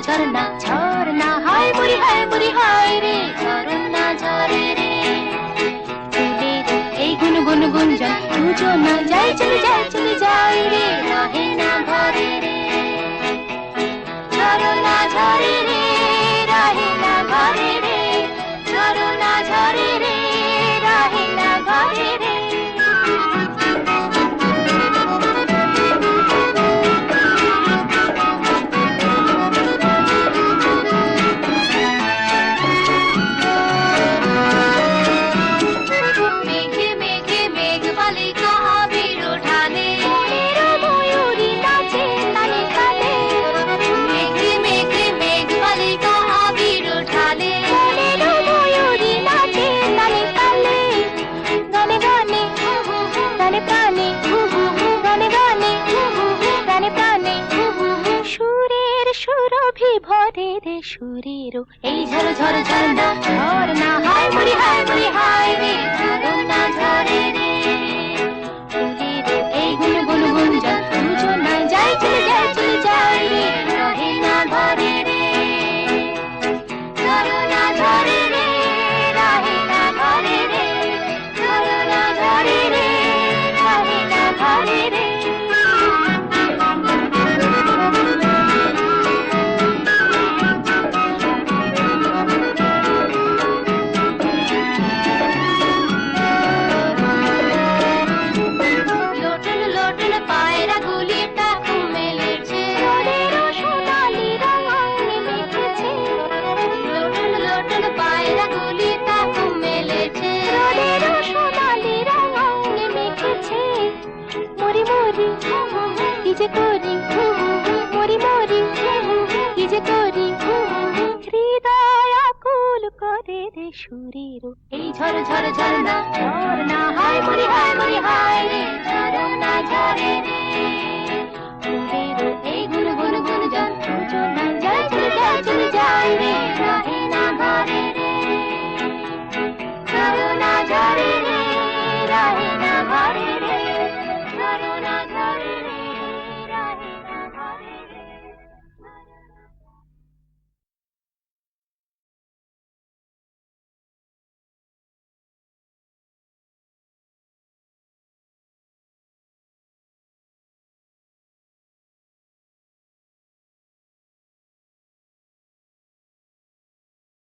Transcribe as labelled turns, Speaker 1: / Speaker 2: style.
Speaker 1: ঝরনা ঝরনা হায় মুড়ি হায় রে ঝরনা ঝরে রে ফুলের এই গুনগুন গুঞ্জন সূচনা যাই চলে যাই রে রহে না ঘরে রে ঝরনা ঝরে রে রহে না ঘরে রে ঝরনা ঝরে রে রহে না ঘরে রে সুরেরও এই ঝর ঝর ঝরনা ঝরনা হায় মুড়ি হায় রে ঝরনা ঝরে রে ফুলের এই গুনগুন গুঞ্জন সূচনায় যাই চলে যাই রে রহে না ঘরে রে ঝরনা ঝরে রে রহে না ঘরে রে ঝরনা ঝরে রে রহে না ঘরে রে সুরেরও এই ঝর ঝর ঝরনা ঝরনা হায় মুড়ি হায় রে ঝরনা ঝরে রে সুরেরও